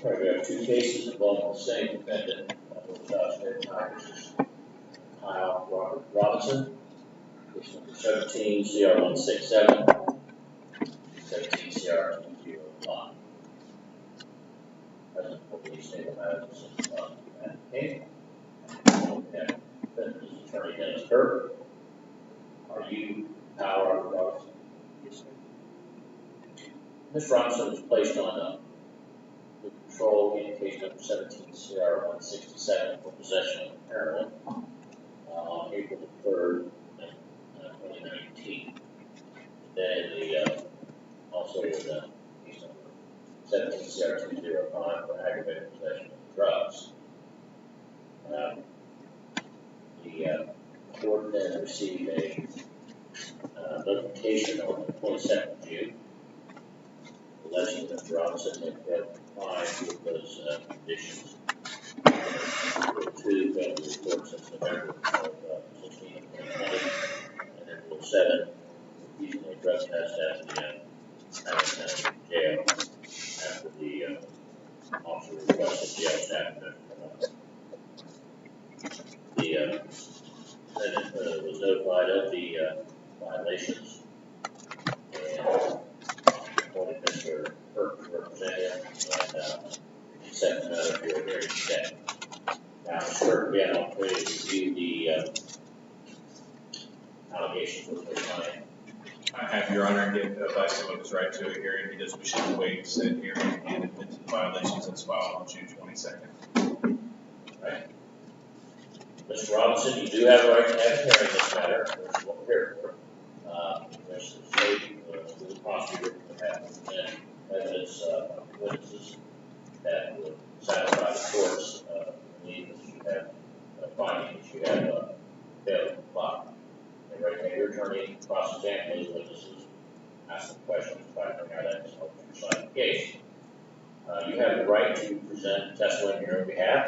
Right, we have two cases involving the same defendant, Kyle Robert Robinson. Case number 17 CR 167, 17 CR 205. President will be stable matters and case. And defendant's attorney Dennis Kirk. Are you Kyle Robert Robinson? Yes, sir. Ms. Robinson was placed on the control in case number 17 CR 167 for possession of heroin on April the 3rd, 2019. Then also in case number 17 CR 205 for aggravated possession of drugs. The court then received a notification on the 22nd of June alleging that Robinson had complied with those conditions. Rule 2 failed to report since November of 16 of 2020, and then Rule 7 refusing a drug test at the jail after the officer requested jail staff to the defendant was notified of the violations and appointed Mr. Burke to represent him and set another hearing today. Now, Mr. Burke, we had an opportunity to review the allegations with the client. I have, Your Honor, and give advice on his right to a hearing. He does wish to waive said hearing and admit to the violations that's filed on June 22nd. Right. Mr. Robinson, you do have a right to have a hearing in this matter, which is what we're here for. There's the state, the prosecutor would have to present evidence of witnesses that would satisfy the court's belief that you have a finding that you have failed to comply. And right now, your attorney cross-examine those witnesses, ask them questions, try to figure out that to help your side of the case. You have the right to present testimony on your own behalf.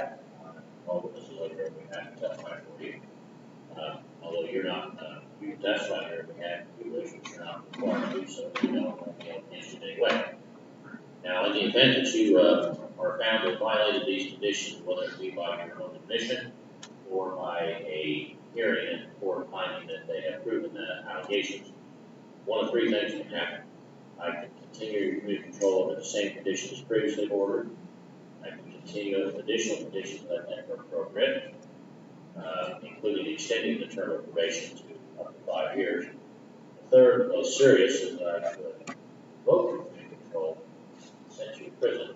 All witnesses on your own behalf to testify for you. Although you're not, you can testify on your own behalf, you wish, but you're not required to do so. You don't against you in any way. Now, in the event that you are found to have violated these conditions, whether it be by your own admission or by a hearing in the court finding that they have proven the allegations, one of three things can happen. I can continue to remove control under the same conditions previously ordered. I can continue with additional conditions that are appropriate, including extending the term of probation to up to 5 years. The third, most serious, is that I could vote for remove control, send you to prison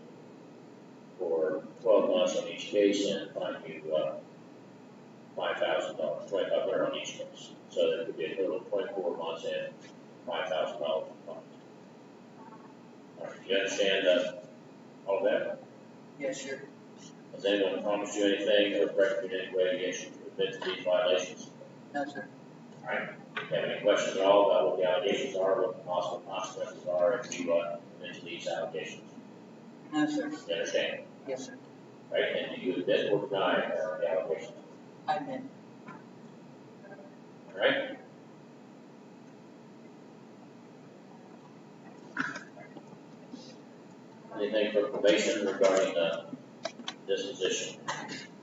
for 12 months on each case and fine you $5,000, $2,500 on each case. So there could be a total of 24 months and $5,000 in fines. Do you understand all of that? Yes, sir. Has anyone promised you anything or threatened you in any way against you to admit to these violations? No, sir. All right. Do you have any questions at all about what the allegations are, what the possible consequences are if you admit to these allegations? No, sir. Do you understand? Yes, sir. Right? And do you admit or deny the allegations? I admit. All right. Anything for probation regarding disposition?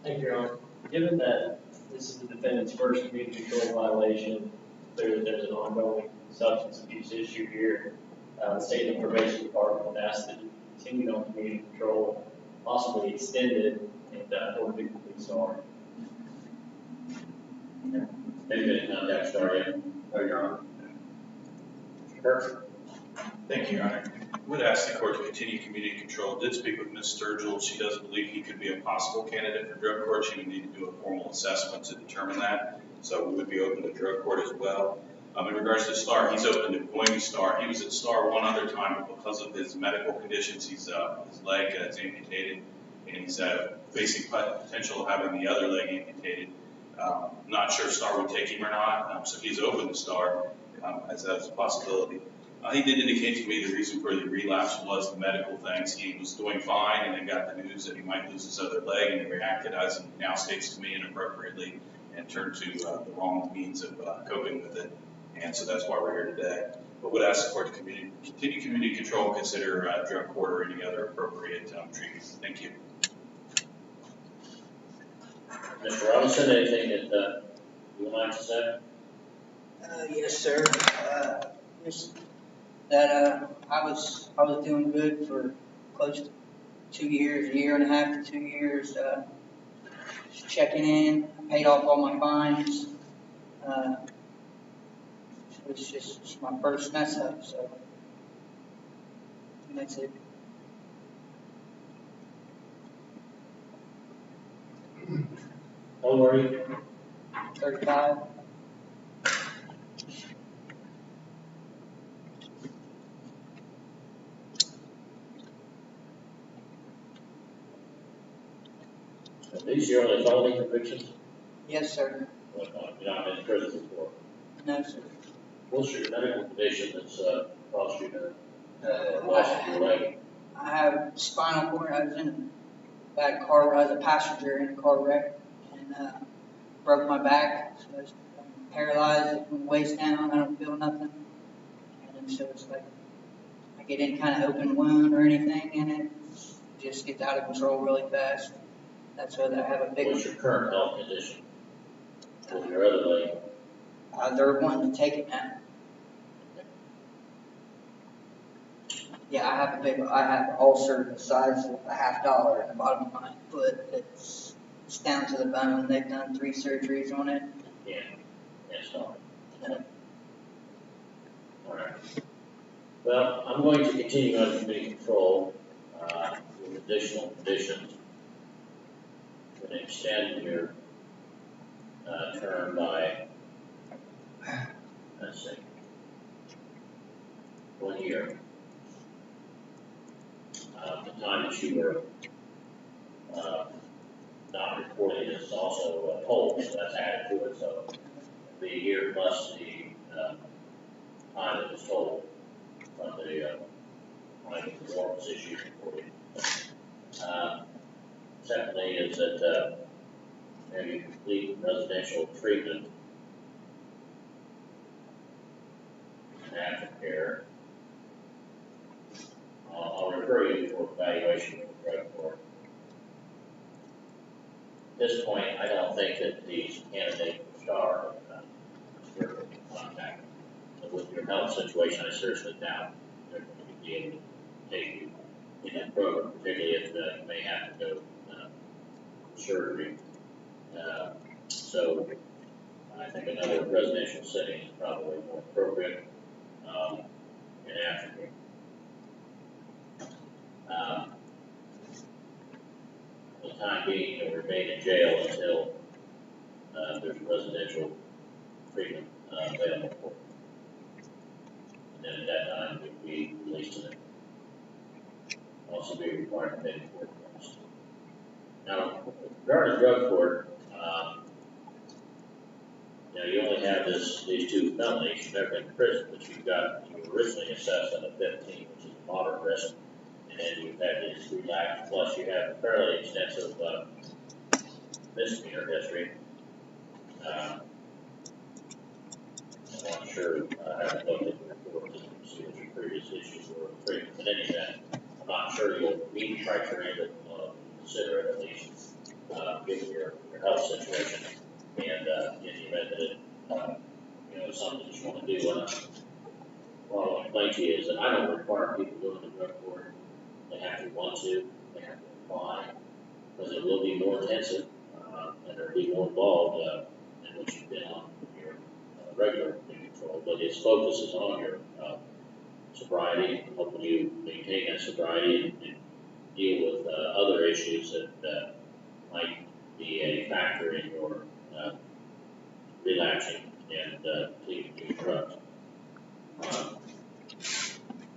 Thank you, Your Honor. Given that this is the defendant's first community control violation, clearly there's an ongoing substance abuse issue here. The state and probation department asked that you continue on community control, possibly extended, and or be sorry. Have you been in contact started? No, Your Honor. Mr. Kirk? Thank you, Your Honor. I would ask the court to continue community control. Did speak with Ms. Sturgill. She does believe he could be a possible candidate for drug court. She would need to do a formal assessment to determine that. So we would be open to drug court as well. In regards to Star, he's open to going to Star. He was at Star one other time, but because of his medical conditions, his leg is amputated, and he's facing potential of having the other leg amputated. Not sure if Star would take him or not, so he's open to Star as a possibility. He did indicate to me the reason for the relapse was the medical things. He was doing fine and then got the news that he might lose his other leg, and he reacted, as he now states to me, inappropriately and turned to the wrong means of coping with it. And so that's why we're here today. but would ask the court to continue community control and consider drug court or any other appropriate treatment. Thank you. Mr. Robinson, anything that you would like to say? Yes, sir. Just that I was doing good for close to 2 years, a year and a half to 2 years. Just checking in, paid off all my fines. It was just my first mess up, so and that's it. How old are you? 35. Are these your only felony convictions? Yes, sir. You're not in prison before. No, sir. What's your medical condition that's caused you to lost your leg? I have spinal cord. I was in a bad car. I was a passenger in a car wreck and broke my back. So I'm paralyzed from the waist down. I don't feel nothing. And so it's like I get any kind of open wound or anything in it, it just gets out of control really fast. That's why I have a big. What's your current health condition with your other leg? They're wanting to take it now. Yeah, I have an ulcer the size of a $50 in the bottom of my foot. It's down to the bone. They've done 3 surgeries on it. Yeah, that's all. All right. Well, I'm going to continue under committee control with additional conditions. I'm going to extend your term by, let's see, 1 year. The time that you were not reporting is also told, so that's added to it. So the year plus the time that was told from the time the warrant was issued for you. Secondly, is that have you complete residential treatment and aftercare. I'll refer you for evaluation with the drug court. At this point, I don't think that these candidates will star in contact. But with your health situation, I seriously doubt they're going to be able to take you in that program, particularly if you may have to go surgery. So I think another residential setting is probably more appropriate in Africa. For the time being, you'll remain in jail until there's residential treatment available. And then at that time, you'll be released to them. Also be required to pay court costs. Now, regarding drug court, you only have these 2 felonies. You've never been in prison, but you were originally assessed on a 15, which is moderate risk, and then you've had these relapses. Plus, you have a fairly extensive misdemeanor history. I'm not sure. I haven't looked at the report to see what your previous issues were. But in any event, I'm not sure you'll meet the criteria, but consider it at least, given your health situation. And in the event that it's something that you want to do, what I'll explain to you is that I don't require people doing the drug court. They have to want to, they have to apply, because it will be more intensive, and there will be more involved than what you've been on your regular control. But its focus is on your sobriety, helping you maintain that sobriety and deal with other issues that might be a factor in your relapsing and taking new drugs.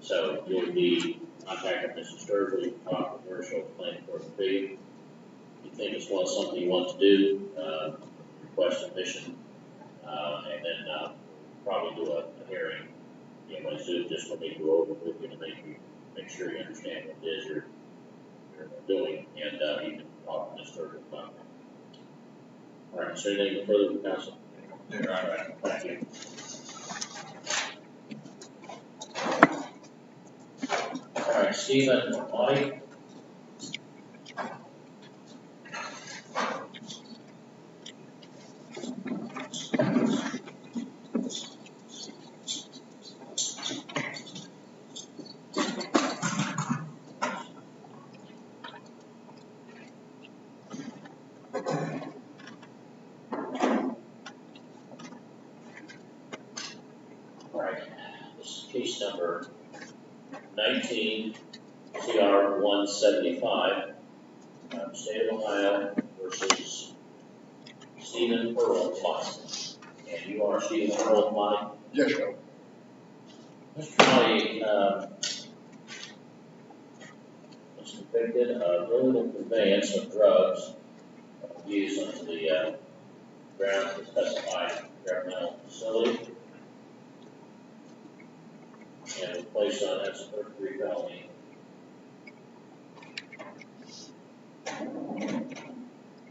So you'll be contacting Mr. Sturgill, talk with her, she'll plan for the fee. If you think it's something you want to do, request admission, and then probably do a hearing. When it's just for me to go over with you to make sure you understand what it is you're doing, and you can talk to Mr. Sturgill about it. All right, so anything further with counsel? All right. Thank you. Stephen Monty. All right, this is case number 19 CR 175, State of Ohio versus Stephen Earl Monty. And you are Stephen Earl Monty? Yes, sir. Mr. Monty was convicted of illegal conveyance of drugs used under the grounds of a specified governmental facility and was placed on as a third-degree felony.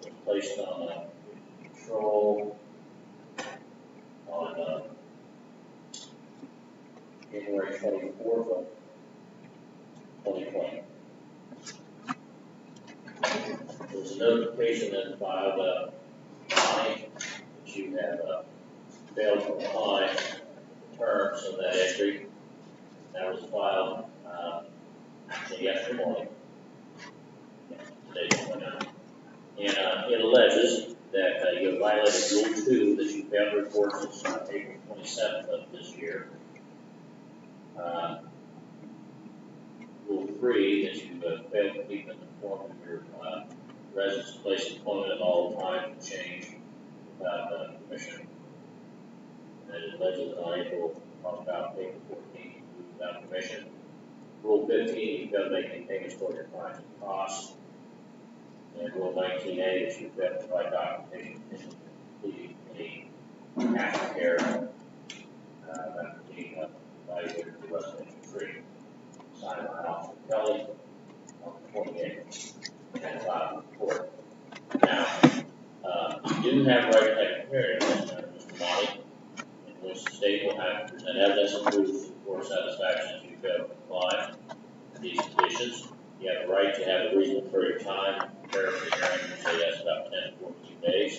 Was placed on control on January 24th of 2020. There was a notification then filed that you have failed to apply the terms of that entry. That was filed actually yesterday morning. Today's 29th. And it alleges that you have violated Rule 2 that you failed to report since April 27th of this year. Rule 3 that you failed to keep informed of your residence, place, of employment at all times and change without permission. And it alleges on April about April 14th without permission. Rule 15, you failed to make any payments toward your fines and costs. And Rule 19A that you failed to provide documentation including any aftercare that being evaluated for residential treatment. Signed by Officer Kelly on the 28th and filed with the court. Now, you do have right to have a hearing on this matter, Mr. Monty, in which the state will have to present evidence and proof for satisfaction if you fail to comply with these conditions. You have the right to have a reasonable period of time to prepare for the hearing, usually that's about 10 to 14 days.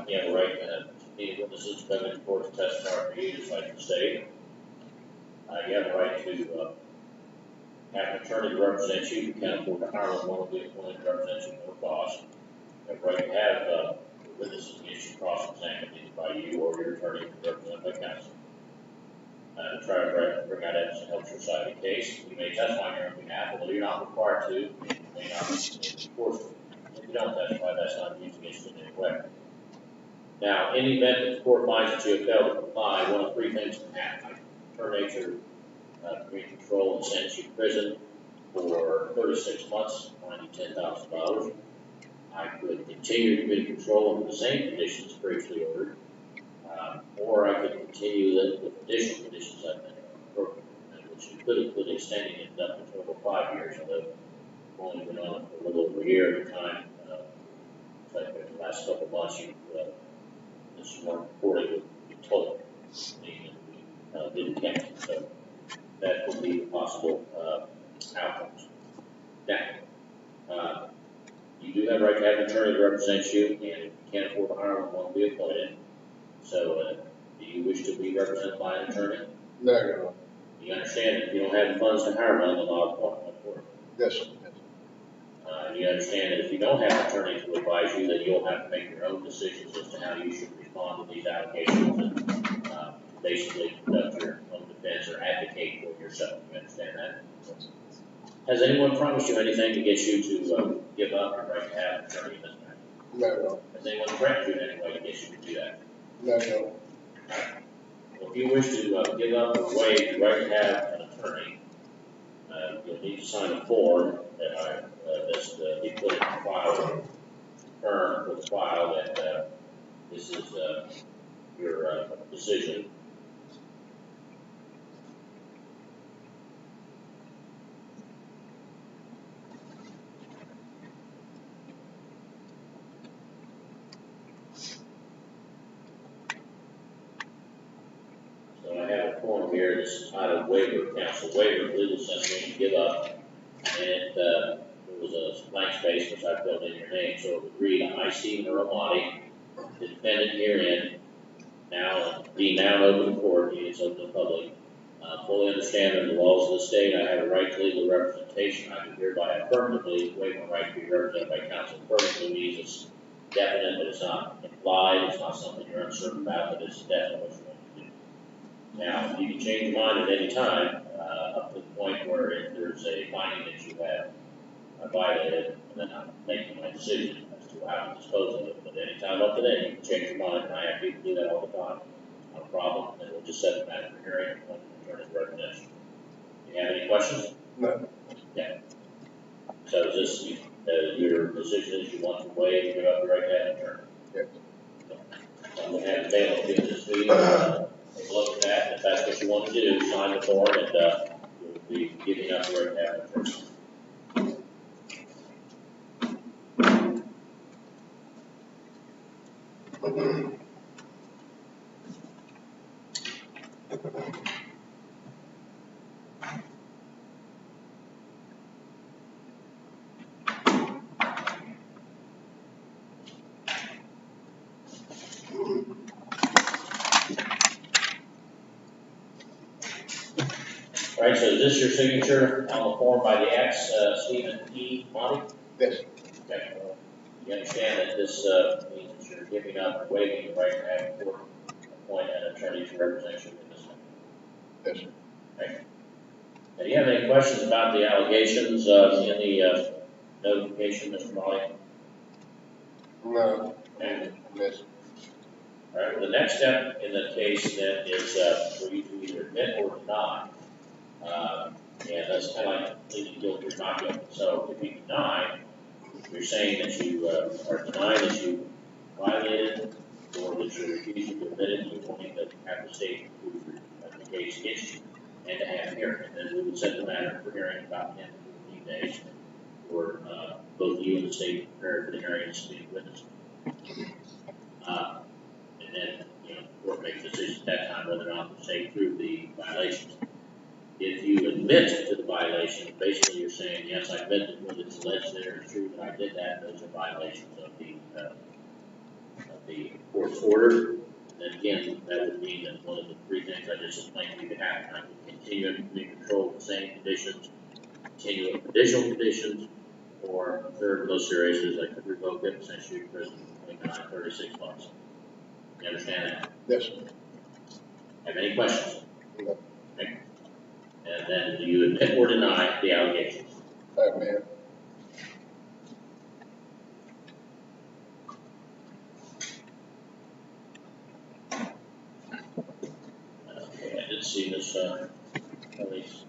You have a right to have any witnesses come in court to testify for you, just like the state. You have a right to have an attorney to represent you. You can't afford to hire one of the appointed to represent you at no cost. You have a right to have witnesses against you cross-examined either by you or your attorney represented by counsel. To try to bring out evidence that helps your side of the case. You may testify on your own behalf, although you're not required to. You may not be forced to. If you don't testify, that's not used against you in any way. Now, in the event that the court finds that you have failed to comply, one of three things can happen. Terminate your community control and sentence you to prison for 36 months, fine you $10,000. I could continue community control under the same conditions previously ordered, or I could continue the additional conditions I've been appropriate, which could include extending it up to a total of 5 years, although I've only been on it for a little over a year at a time. Like the last couple of months, this one reporting would be total, meaning we didn't count. So that would be possible outcomes. Now, you do have a right to have an attorney to represent you, and if you can't afford to hire one, will be appointed. So, do you wish to be represented by an attorney? No, Your Honor. Do you understand that if you don't have the funds to hire one, then I'll appoint one for you? Yes, sir. Do you understand that if you don't have an attorney to advise you, then you'll have to make your own decisions as to how you should respond to these allegations and basically conduct your own defense or advocate for yourself? Do you understand that? Has anyone promised you anything to get you to give up your right to have an attorney in this matter? No, Your Honor. Has anyone threatened you in any way to get you to do that? No, Your Honor. Well, if you wish to give up or waive the right to have an attorney, you'll need to sign a form that's be put in the file, term for the file that this is your decision. So I have a form here, this is not a waiver of counsel. Waiver of legal sense means you give up, and there was a blank space which I filled in your name, so it would read, I, Stephen Romani, the defendant herein, now, being now open to court, meaning it's open to public, fully understand that the laws of the state, I have a right to legal representation. I do hereby affirmatively waive my right to be represented by counsel. Affirmatively means it's definite, but it's not implied, it's not something you're uncertain about, but it's definite what you want to do. Now, you can change your mind at any time, up to the point where if there's a finding that you have violated, and then I'm making my decision as to how to dispose of it. But any time up to then, you can change your mind, and I have people do that all the time. No problem, and we'll just set the matter for hearing when the attorney's recommendation. Do you have any questions? No. Yeah. So is this, your decision is you want to waive, give up your right to have an attorney? Yes. I'm gonna have Dale give this meeting, take a look at that, if that's what you want to do, sign the form, and, we'll be giving up the right to have an attorney. All right, so is this your signature on the form by the X, Stephen E. Monty? Yes. Okay. You understand that this, means that you're giving up, or waiving the right to have a court appoint an attorney to represent you in this matter? Yes, sir. Okay. Now, do you have any questions about the allegations, in the, notification, Mr. Monty? No. Okay. Yes. All right, well, the next step in the case then is, for you to either admit or deny. And that's kind of like pleading guilty or not guilty. So if you deny, you're saying that you are denying that you violated or that you're refusing to admit it, you're wanting to have the state prove the case against you and to have a hearing. And then we would set the matter for hearing about 10 to 15 days for both you and the state prepare for the hearing and speak witness. And then, court makes a decision at that time whether or not the state proved the violations. If you admit to the violation, basically you're saying, yes, I admit that what is alleged there is true, that I did that, those are violations of the court's order. And then again, that would mean that one of the three things I just explained to you could happen. I could continue to be controlled with the same conditions, continue with additional conditions, or third, most serious is I could revoke it and send you to prison for 29, 36 months. You understand that? Yes, sir. Have any questions? No. Okay. And then do you admit or deny the allegations? Amen. Okay, I did see this, police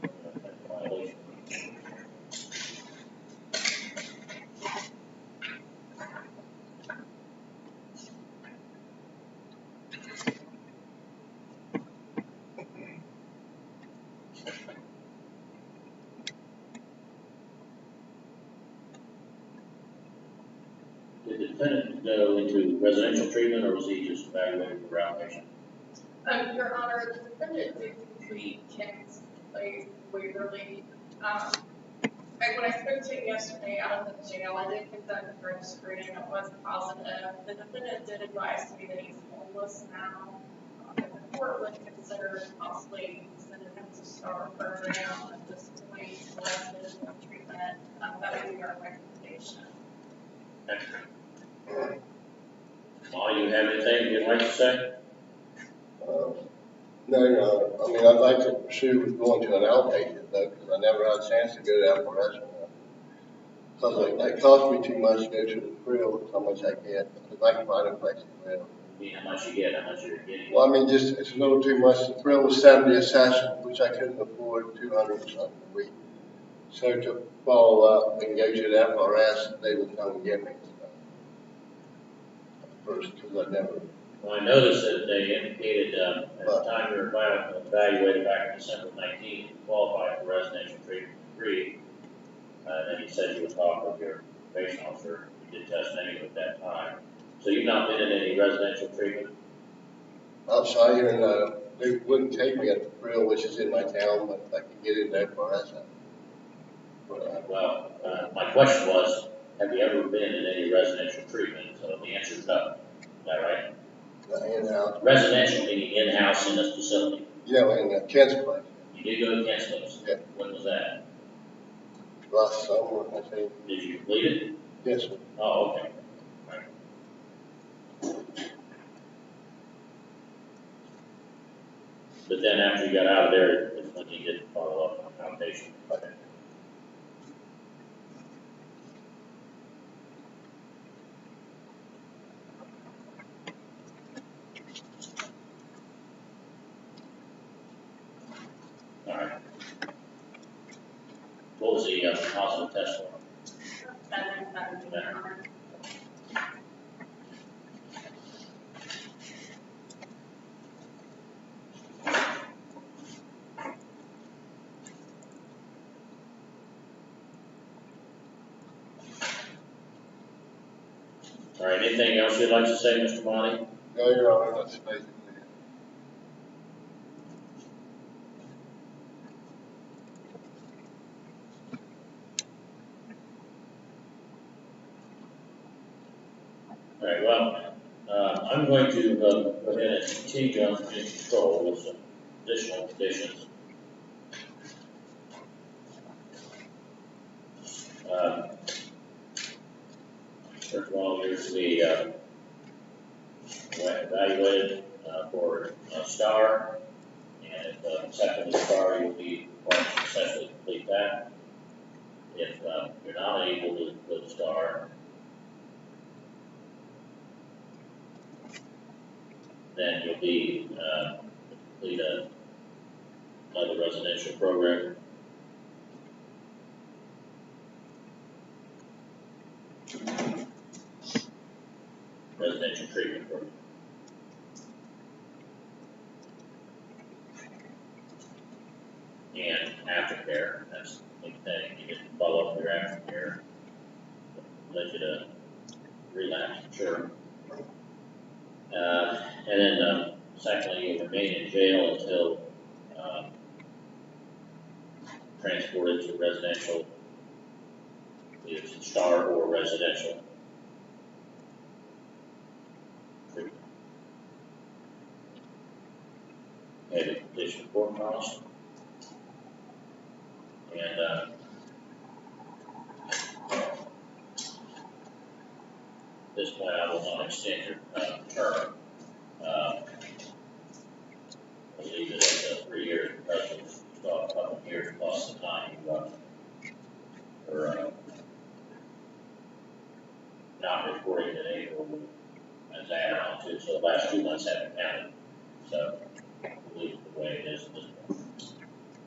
violation. Did the defendant go into residential treatment, or was he just evaluated for outpatient? Your Honor, the defendant did complete Ken's place Waverly. When I spoke to him yesterday out of the jail, I did conduct a drug screening. It was positive. The defendant did advise me that he's homeless now. And the court would consider possibly sending him to STAR program at this point, residential treatment. That would be our recommendation. Okay. Molly, you have anything you'd like to say? No, Your Honor. I mean, I'd like to pursue with going to an outpatient though, because I never had a chance to go to outpatient. Because they cost me too much to go to the thrill, how much I get. Because I can find a place to live. I mean, how much you get, how much you're getting? Well, I mean, just it's a little too much. The thrill was 70 a session, which I couldn't afford 200 or something a week. So to follow up and go to the FRS, they would come and get me. First, because I never. Well, I noticed that they indicated, at the time you were evaluated back in December 19, you qualified for residential treatment free. Then you said you would talk with your probation officer. You did test negative at that time. So you've not been in any residential treatment? Outside here, no. They wouldn't take me at the Thrill, which is in my town, but I could get in there for that. Well, my question was, have you ever been in any residential treatment? So the answer is no. Is that right? In-house. Residential meaning in-house in this facility. Yeah, in Kent's place. You did go to Kent's place? Yeah. When was that? Last summer, I think. Did you complete it? Yes, sir. Oh, okay. All right. But then after you got out of there, is when you did follow up on foundation. Okay. All right. What was the positive test for? All right, anything else you'd like to say, Mr. Monty? No, Your Honor, that's basically it. All right, well, I'm going to go ahead and continue on in control with some additional conditions. First of all, you're to be evaluated for a star, and if accepted a star, you'll be required to successfully complete that. If you're not able to put a star, then you'll be complete another residential program. Residential treatment program. And aftercare, that's the big thing. You get to follow up your aftercare. Let you to relapse, sure. And then secondly, you'll remain in jail until transported to residential, either to star or residential treatment. Okay, the condition of court cost. And at this point, I will not extend your term. I'll leave it at 3 years because it's a couple of years plus the time you for not reporting in April as added on to. So the last 2 months haven't counted. So we'll leave it the way it is at this point.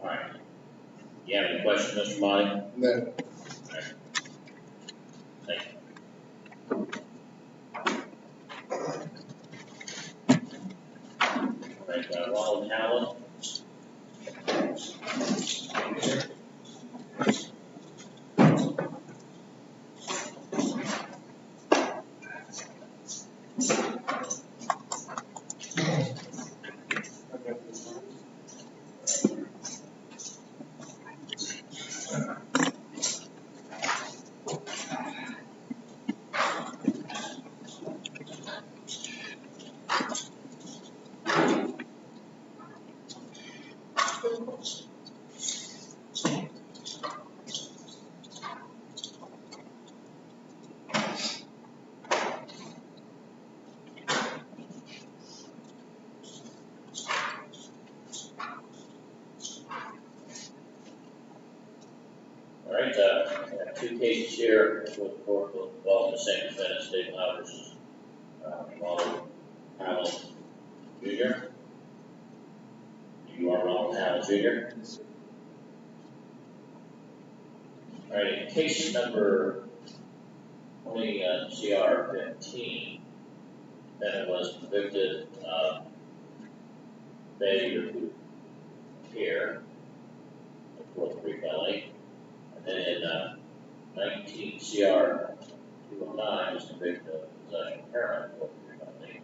All right. Do you have any questions, Mr. Monty? No. All right. Thank you. All right, Ronald Howland. All right, I have 2 cases here with the court will involve the same defendant, State Law versus Ronald Howland Jr. You are Ronald Howland Jr. All right, in case number 20 CR 15, defendant was convicted of failure to appear, a 4-3 felony. And then in 19 CR 209 was convicted of possession of heroin, 4-3 felony.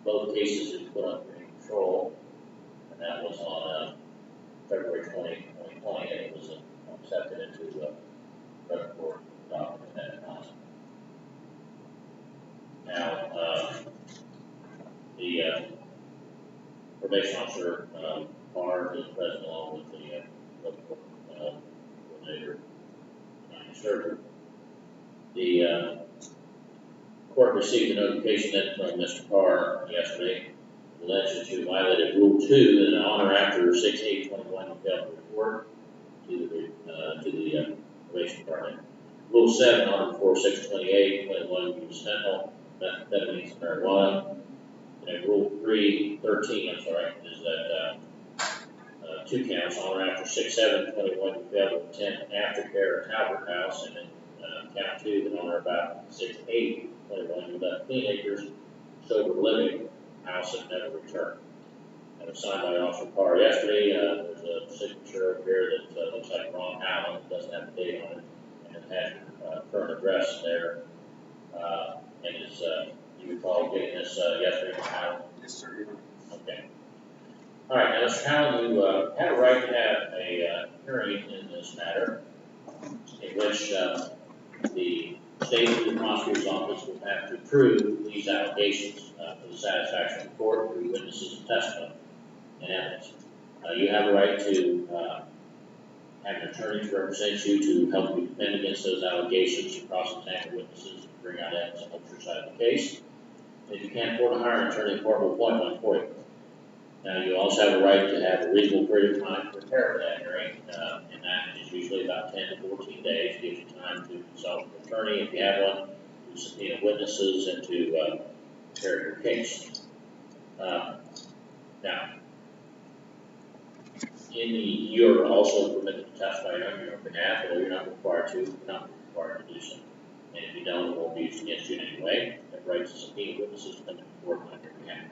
Both cases is put under control. and that was on February 2020, and it was accepted into drug court document at that time. Now, the probation officer, Barr, is present along with the local coordinator, surgery. The court received a notification that from Mr. Carr yesterday, alleged that you violated Rule 2 and on or after 6/8/21 you failed to report to the probation department. Rule 7 on before 6/28/21 you spent all methamphetamines and marijuana. And Rule 3/13, I'm sorry, is that 2 counts on or after 6/7/21 you failed to attend aftercare at Albert House, and then count 2 that on or about 6/8/21 you left teenagers sober living house and never returned. That was signed by Officer Carr yesterday. There's a signature over here that looks like Ron Allen. It doesn't have a date on it, and it has your current address there. And it's, you recall getting this yesterday from Allen? Yes, sir. Okay. All right, now, Mr. Allen, you have a right to have a hearing in this matter, in which the state of the prosecutor's office will have to prove these allegations for the satisfaction of the court through witnesses and testimony and evidence. You have a right to have an attorney to represent you, to help you defend against those allegations, to cross-examine witnesses, to bring out evidence and help your side of the case. If you can't afford to hire an attorney, the court will appoint one for you. Now, you also have a right to have a reasonable period of time to prepare for that hearing, and that is usually about 10 to 14 days. It gives you time to consult with an attorney if you have one, to subpoena witnesses, and to prepare your case. Now, you're also permitted to testify on your behalf, although you're not required to. You're not required to do so. And if you don't, it won't be used against you in any way. You have rights to subpoena witnesses come to court on your behalf.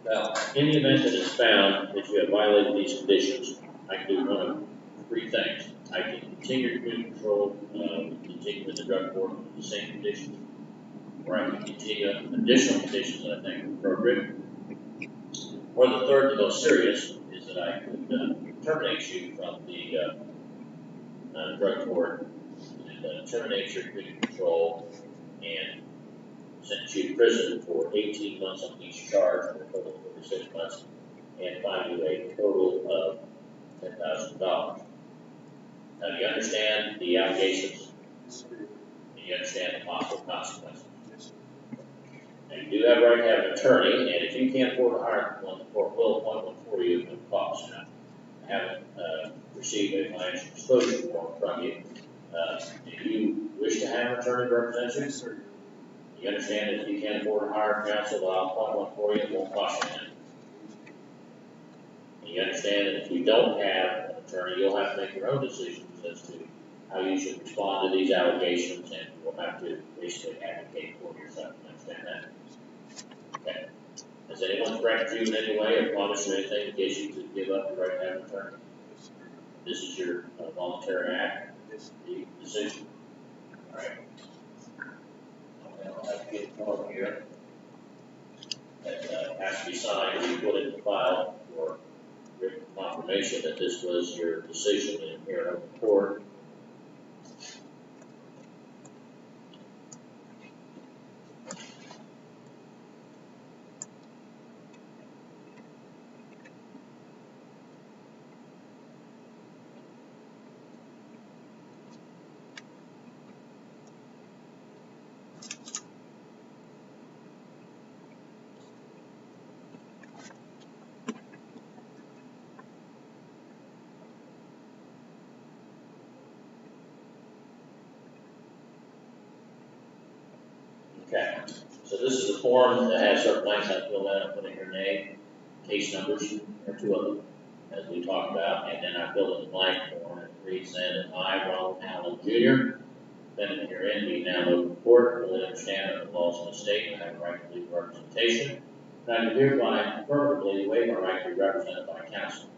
Well, in the event that it's found that you have violated these conditions, I can do one of 3 things. I can continue community control, continue with the drug court with the same conditions, or I can continue additional conditions that I think are appropriate. Or the third, the most serious, is that I could terminate you from the drug court and terminate your community control and sentence you to prison for 18 months on each charge for a total of 46 months and fine you a total of $10,000. Now, do you understand the allegations? Yes, sir. And you understand the possible consequences? Yes, sir. Now, you do have a right to have an attorney, and if you can't afford to hire one, the court will appoint one for you at no cost. Now, I haven't received a financial disclosure form from you. Do you wish to have an attorney represent you? Yes, sir. You understand that if you can't afford to hire counsel, I'll appoint one for you, it won't cost you anything. And you understand that if you don't have an attorney, you'll have to make your own decisions as to how you should respond to these allegations, and you'll have to basically advocate for yourself. You understand that? Okay. Has anyone threatened you in any way or promised you anything in case you could give up your right to have an attorney? Yes, sir. This is your voluntary act, Yes, sir. the decision. All right. I'll have to get a form here that has to be signed and you put it in the file for written confirmation that this was your decision in here in open court. Okay, so this is a form that has certain blanks I fill out, put in your name, case numbers, or 2 of them, as we talked about, and then I fill in the blank form, and it reads then that I, Ronald Allen Jr., defendant herein, being now in open court, fully understand that the laws of the state, I have a right to legal representation, and I do hereby affirmatively waive my right to be represented by counsel.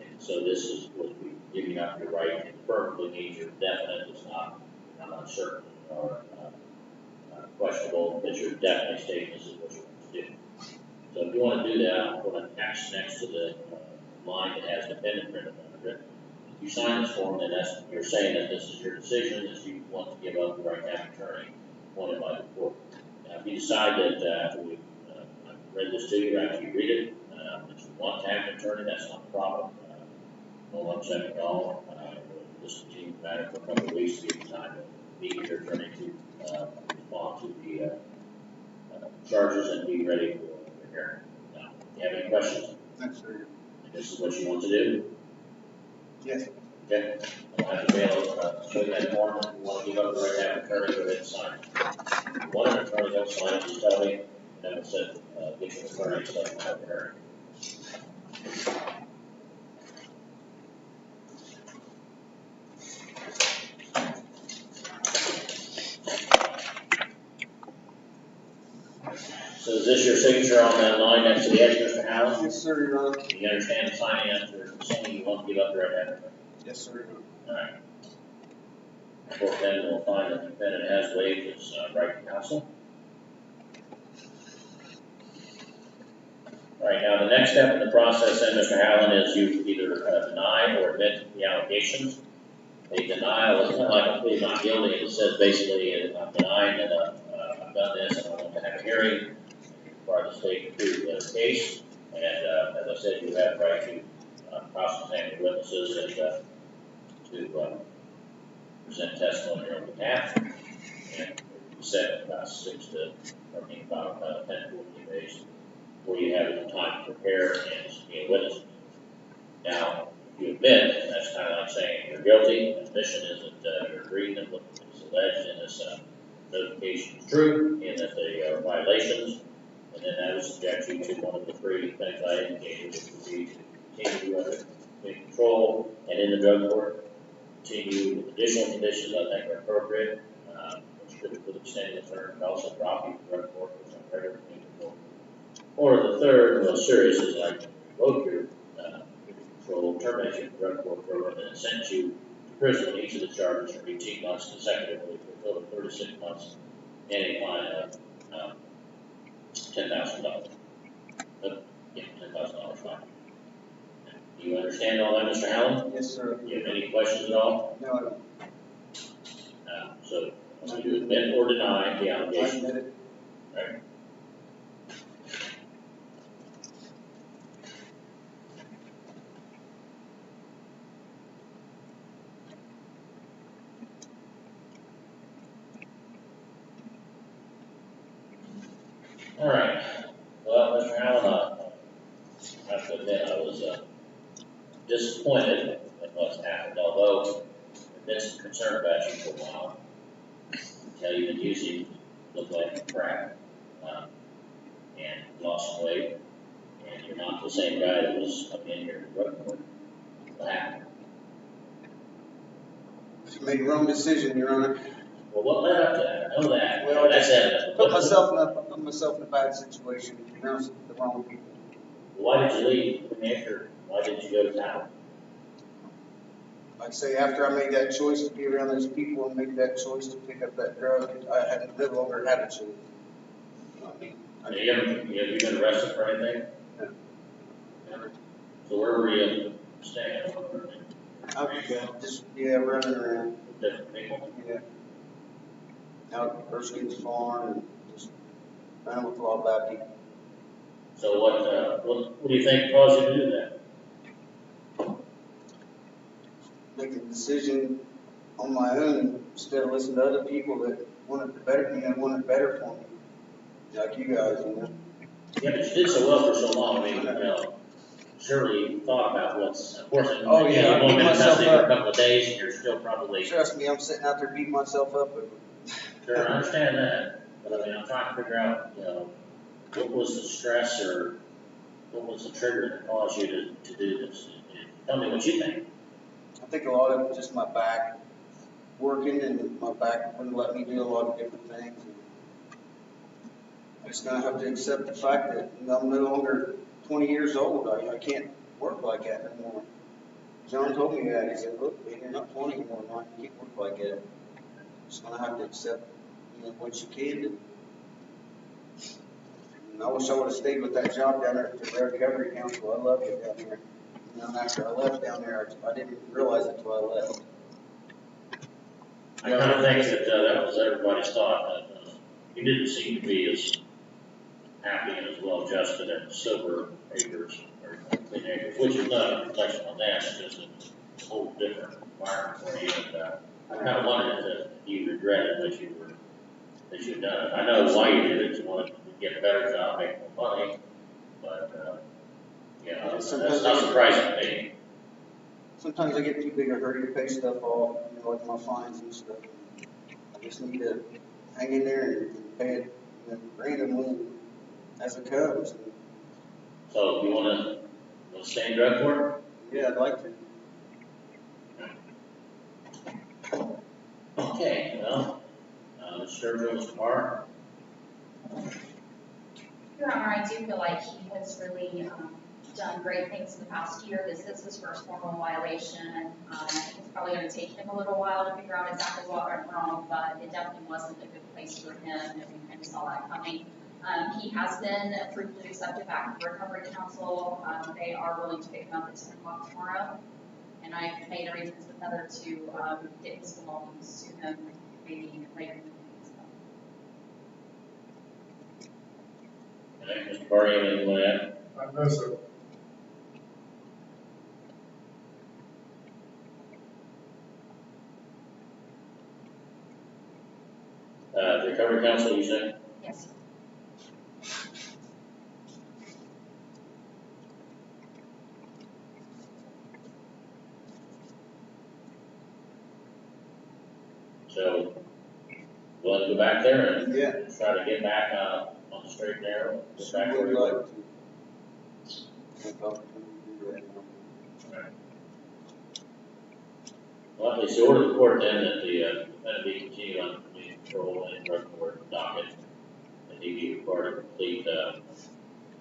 And so this is what we giving up your right, and affirmatively means you're definite, it's not uncertain or questionable, that you're definitely stating this is what you want to do. So if you want to do that, I'm going to attach next to the line that has defendant printed under it. If you sign this form, then that's, you're saying that this is your decision, that you want to give up the right to have an attorney appointed by the court. Now, if you decide that after we I've read this to you, after you read it, that you want to have an attorney, that's not a problem. No upset at all. This continue the matter for a couple of weeks to give you time to meet with your attorney to respond to the charges and be ready for your hearing. Now, do you have any questions? Thanks, sir. And this is what you want to do? Yes. Okay. I'll have to be able to show you that form. If you want to give up the right to have an attorney, go ahead and sign it. If you want an attorney, don't sign it, just tell me, and then we'll set, get you an attorney so you have a hearing. So is this your signature on that line next to the edge, Mr. Howland? Yes, sir, Your Honor. Do you understand signing after saying you want to give up the right to have an attorney? Yes, sir. All right. The court then will find that the defendant has waived his right to counsel. All right, now the next step in the process then, Mr. Howland, is you either deny or admit the allegations. A denial is kind of like a plea not guilty. It says basically, I'm denying that I've done this and I want to have a hearing for the state to prove the case. And as I said, you have the right to cross-examine witnesses and to present testimony on your behalf. And you said about 10 to 14 days before you have the time to prepare and to be a witness. Now, if you admit, that's kind of like saying you're guilty. Admission is that you're agreeing that what is alleged in this notification is true and that they are violations. And then that would subject you to one of the three things I indicated, which would be to continue under state control and in the drug court, continue with additional conditions I think are appropriate, which could extend the term, and also drop you from drug court, which I'm very for. Or the third, most serious, is like revoke your control, terminate your drug court program, and sentence you to prison on each of the charges for 18 months consecutively for a total of 36 months and a fine of $10,000. Yeah, $10,000 fine. Do you understand all that, Mr. Howland? Yes, sir. Do you have any questions at all? No, I don't. So you admit or deny the I allegation? admit it. Right. All right. Well, Mr. Howland, I have to admit I was disappointed at what's happened, although I've been some concerned about you for a while. I tell you that usually look like crap, and lost some weight, and you're not the same guy that was up in here to drug court. What happened? You made the wrong decision, Your Honor. Well, what led up to that? I know that. Well, That's evident. Put myself in a bad situation, around the wrong people. Why did you leave New Hampshire? Why didn't you go to town? Like I say, after I made that choice to be around those people and make that choice to pick up that drug, I had no longer had a choice. You know what I mean? Have you been arrested for anything? No. Never. So where were you staying? Just, running around, Different people? yeah. Out at Erskine's farm and just running with a lot of bad people. So what do you think caused you to do that? Make a decision on my own instead of listening to other people that wanted better for me. Like you guys, Yeah, but you did so well for so long. I mean, surely you thought about what's, of course, Oh, yeah, I you've only beat been in myself custody for up. a couple of days and you're still probably. Trust me, I'm sitting out there beating myself up. Sure, I understand that. But I mean, I'm trying to figure out, what was the stress or what was the trigger that caused you to do this? Tell me what you think. I think a lot of it was just my back working, and my back wouldn't let me do a lot of different things. I'm just gonna have to accept the fact that I'm no longer 20 years old. I can't work like that anymore. John told me that. He said, "Look, man, you're not 20 anymore. Man. You can't work like that." I'm just gonna have to accept, what you can do. And I wish I would've stayed with that job down there at the recovery council. I loved it down there. And then after I left down there, I didn't realize it till I left. I kind of think that that was everybody's thought, that he didn't seem to be as happy and as well adjusted at Silver Acres, or Clean Acres, which is not a reflection on that, it's just a whole different environment for you, and, I kind of wondered if you regretted that you had done it. I know why you did it, you wanted to get a better job, make more money, but, yeah, that's not surprising to me. Sometimes I get too big a hurry to pay stuff off, like my fines and stuff. I just need to hang in there and pay it randomly as it comes. So you wanna stay in drug court? Yeah, I'd like to. Okay, well, Mr. Mr. Marr? Your Honor, I do feel like he has really done great things in the past year. This is his first formal violation. I think it's probably going to take him a little while to figure out exactly what went wrong, but it definitely wasn't a good place for him, and we kind of saw that coming. He has been approved and accepted back to the Recovery Council. They are willing to pick him up at 10 o'clock tomorrow, and I've made arrangements with Heather to get his belongings to him maybe later in the week. Okay, Mr. Barr, anything you want to add? No, sir. The Recovery Council, you say? Yes. So, we'll go back there and Yeah. try to get back on the straight and narrow. Get back where Would we like were. to. If I can do that. Well, at least the order of the court then that the defendant be continued on community control and drug court docket, and he be required to complete,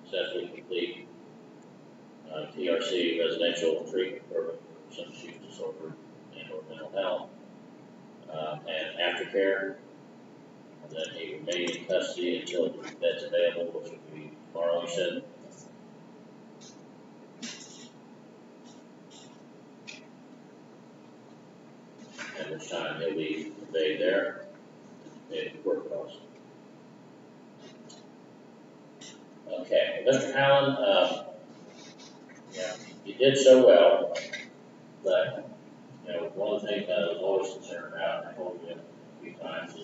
successfully complete, TRC residential treatment program for substance use disorder and or mental health, and aftercare. And then he remain in custody until that's available, which would be tomorrow, you said. At which time he'll be conveyed there, and the court costs. Okay, Mr. Allen, yeah, you did so well, but, you know, one of the things I was always concerned about, and I told you a few times,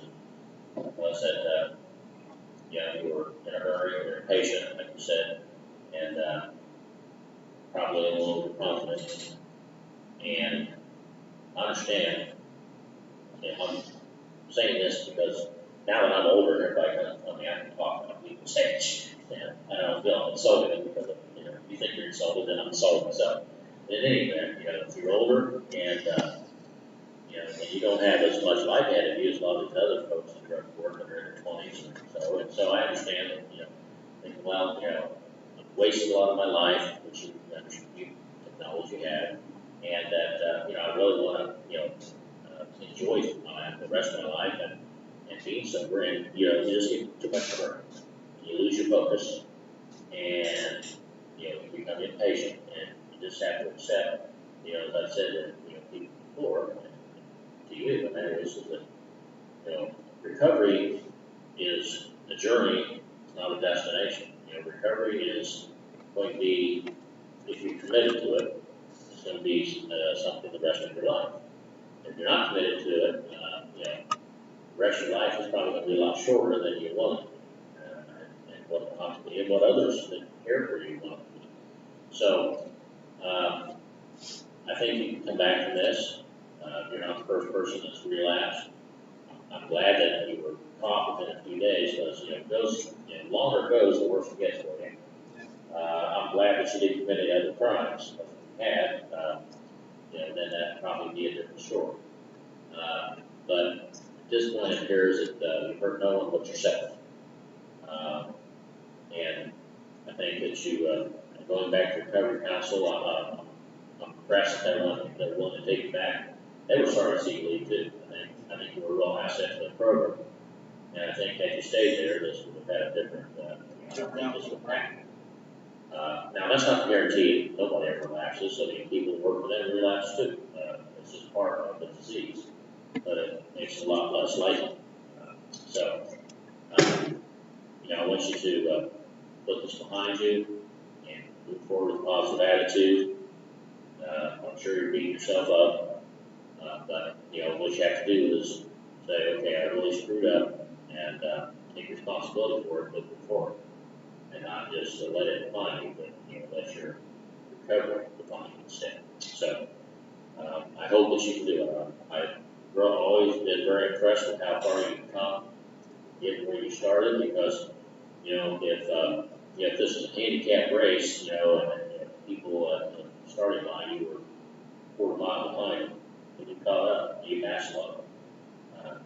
was that, yeah, you were in a hurry, you were impatient, like you said, and, probably a little overconfident. And I understand, and I'm saying this because now that I'm older, everybody kind of, I mean, I can talk about people's age, and I don't feel insulted because of, you know, if you think you're insulted, then I'm insulting myself. But in any event, you know, if you're older and, you know, and you don't have as much life ahead of you as a lot of these other folks in drug court that are in their 20s and so I understand that, you know, thinking, well, you know, I've wasted a lot of my life, which you acknowledge you have, and that, you know, I really want to, you know, enjoy the rest of my life and being sober, and, you know, you just get too much work. You lose your focus, and, you know, you become impatient, and you just have to accept, you know, as I said, that, you know, people before, and to you, the matter is that, you know, recovery is a journey, it's not a destination. You know, recovery is going to be, if you're committed to it, it's going to be something the rest of your life. If you're not committed to it, you know, the rest of your life is probably going to be a lot shorter than you want it to be, and what it wants to be, and what others that care for you want it to be. So, I think you can come back from this. You're not the first person that's relapsed. I'm glad that you were caught within a few days, because, you know, it goes, you know, the longer it goes, the worse it gets for you. I'm glad that you didn't commit any other crimes. If you had, you know, then that'd probably be a different story. But at this point, it appears that you've hurt no one but yourself. And I think that you, going back to recovery council, I'm impressed that they're willing to take you back. They were sorry to see you leave too. I think you were a real asset to the program. And I think had you stayed there, this would have had a different, I think this will happen. Now, that's not to guarantee nobody ever relapses. I mean, people who work with them relapse too. It's just part of the disease, but it makes it a lot less likely. I want you to put this behind you and move forward with a positive attitude. I'm sure you're beating yourself up, but what you have to do is say, okay, I really screwed up, and take responsibility for it, move forward, and not just let it define you, but let your recovery define you instead. So I hope that you can do it. I've always been very impressed with how far you've come, getting where you started, because if this is a handicap race, and people at the starting line, you were quarter mile behind them, and you caught up, you passed along.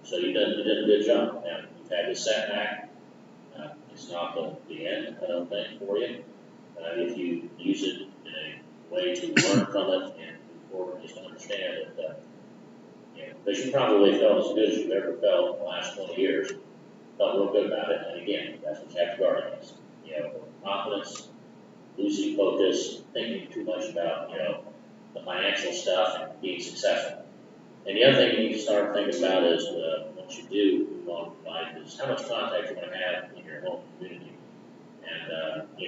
So you did a good job. Now, you've had this setback. It's not the end, I don't think, for you. If you use it in a way to learn from it and move forward, just understand that, because you probably felt as good as you've ever felt in the last 20 years. Felt real good about it. And again, that's what you have to guard against. Confidence, losing focus, thinking too much about, the financial stuff and being successful. And the other thing you need to start thinking about is, once you do move on in life, is how much contact you're going to have in your home community. And,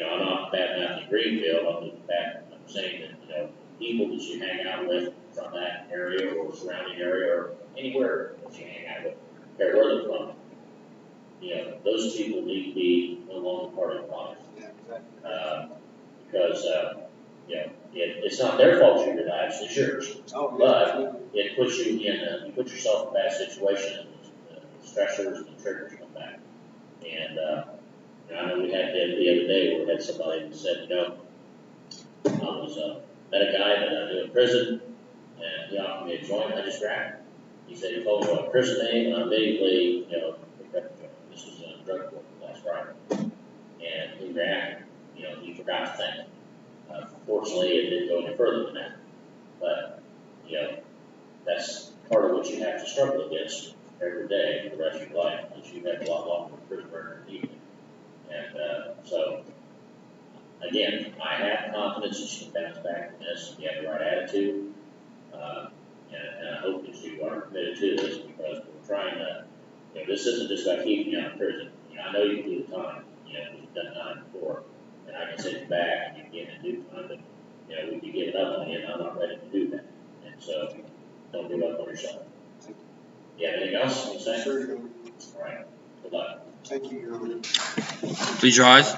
I'm not bad mouthing Greenville. I'm saying that, people that you hang out with from that area or surrounding area or anywhere that you hang out with, care where they're from, those people need to be no longer part of your life. Yeah, exactly. Because, it's not their fault you relapsed, it's yours. Oh, But it puts you you put yourself in a bad situation, and the stressors and the triggers come back. And, I know we had the other day where we had somebody that said, I met a guy that I knew in prison, and he offered me a joint, I just grabbed it. He said he told me what prison name, and I immediately, picked up the joint. This was in a drug court last Friday. And he grabbed it. He forgot to thank me. Fortunately, it didn't go any further than that. But, that's part of what you have to struggle against every day for the rest of your life, because you have a lot longer prison record than you do. And so, again, I have confidence that you can bounce back from this. You have the right attitude. And I hope that you are committed to this, because we're trying to, this isn't just about keeping you out of prison. I know you can do the time. You've done time before. And I can send you back and you can get in due time, but, we'd be giving up on you, and I'm not ready to do that. And so, don't give up on yourself. You have anything else you want to say? Sure, Your Honor. All right. Good luck. Thank you, Your Honor. Please rise.